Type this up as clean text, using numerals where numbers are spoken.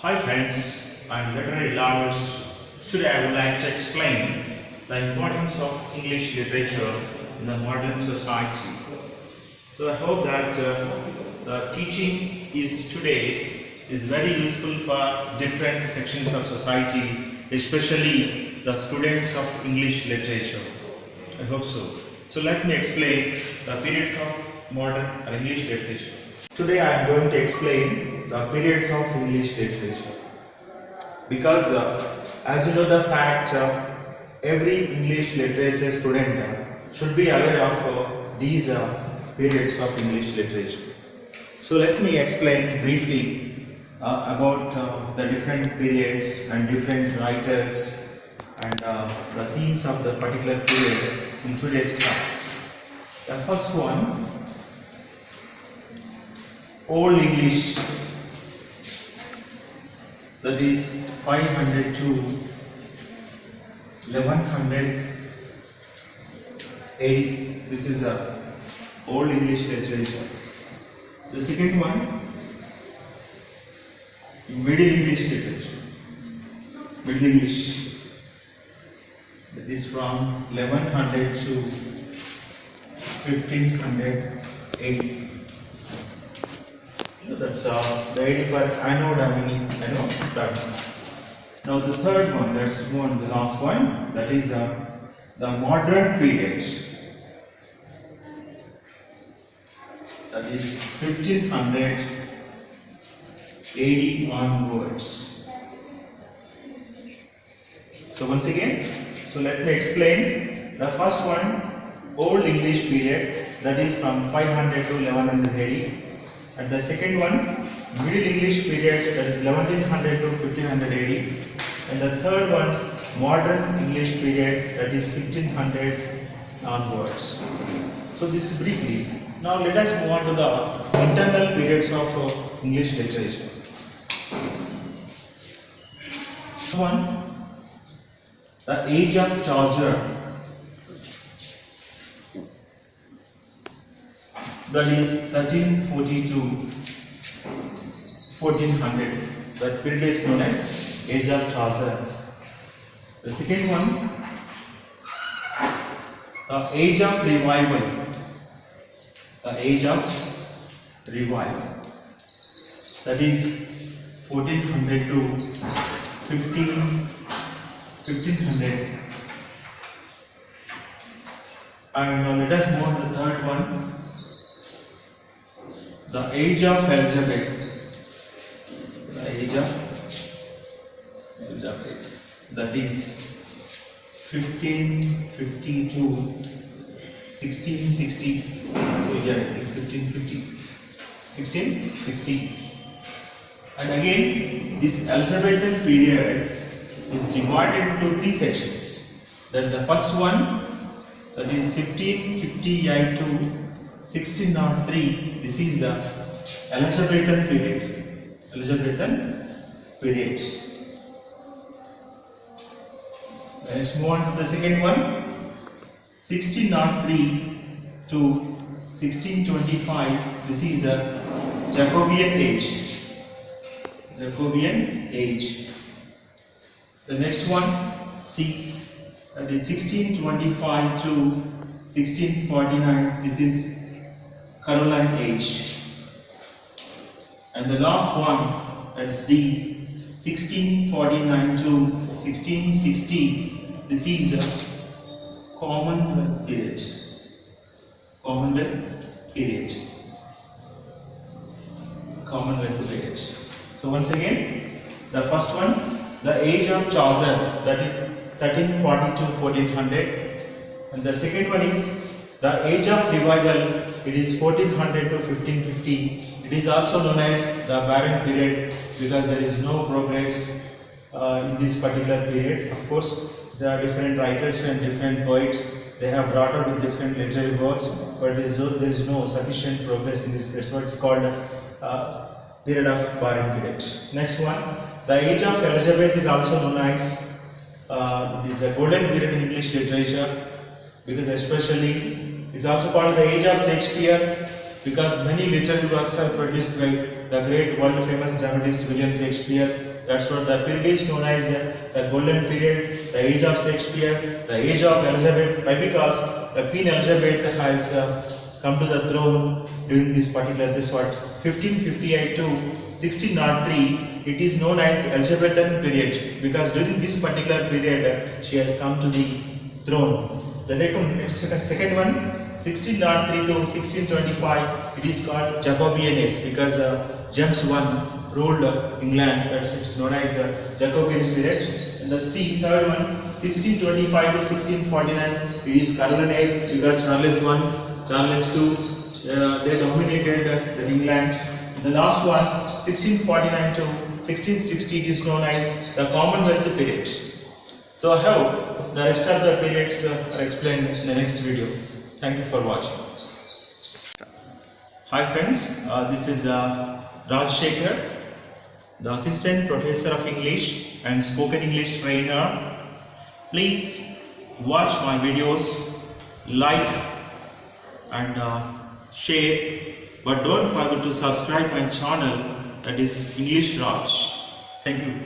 Hi friends and literary lovers. Today I would like to explain the importance of English literature in the modern society. So I hope that the teaching is today is very useful for different sections of society, especially the students of English literature. I hope so. So let me explain the periods of modern or English literature. Today I am going to explain the periods of English literature because as you know the fact every English literature student should be aware of these periods of English literature. So let me explain briefly about the different periods and different writers and the themes of the particular period in today's class. The first one, Old English, that is 500 to 1180. This is a Old English literature. The second one, Middle English literature. Middle English, that is from 1100 to 1580. That's the idea for anode pattern. Now the third one, let's go on the last one, that is the modern period. That is 1580 onwards. So once again, so let me explain. The first one, Old English period, that is from 500 to 1180. And the second one, Middle English period, that is 1100 to 1580. And the third one, Modern English period, that is 1500 onwards. So this is briefly. Now let us move on to the internal periods of English literature. One, the age of Chaucer, that is 1342 1400. That period is known as Age of Chaucer. The second one, the Age of Revival. The Age of Revival, that is 1400 to 1500. And now let us move on to the third one, the Age of Elizabeth. The Age of Elizabeth, that is 1550 to 1660. So here 1550, 1660. And again, this Elizabethan period is divided into three sections. That is the first one, that is 1558 to 1603. This is the Elizabethan period. Elizabethan period. Let's move on to the second one, 1603 to 1625. This is the Jacobean age. Jacobean age. The next one, C, that is 1625 to 1649. This is Caroline age. And the last one, that is D, 1649 to 1660. This is a Commonwealth period. Commonwealth period. Commonwealth period. So once again, the first one, the Age of Chaucer, that is 1340 to 1400. And the second one is the Age of Revival. It is 1400 to 1550. It is also known as the barren period because there is no progress in this particular period. Of course, there are different writers and different poets. They have brought out with different literary works, but there is no sufficient progress in this. That's what is called period of barren period. Next one, the Age of Elizabeth is also known as it is a golden period in English literature because especially it's also called the Age of Shakespeare because many literary works are produced by the great world famous dramatist William Shakespeare. That's what the period is known as the golden period, the age of Shakespeare, the age of Elizabeth. Why? Because the Queen Elizabeth has come to the throne during this particular 1558 to 1603. It is known as Elizabethan period because during this particular period she has come to the throne. The second one, 1603 to 1625, it is called Jacobean age because James I ruled England. That's known as Jacobean period. And the third one, 1625 to 1649, it is Caroline age because Charles I, Charles II, they dominated England. The last one, 1649 to 1660, it is known as the Commonwealth period. So I hope the rest of the periods are explained in the next video. Thank you for watching. Hi friends, this is Raj Shekhar, the Assistant Professor of English and Spoken English Trainer. Please watch my videos, like and share, but don't forget to subscribe my channel, that is English Raj. Thank you.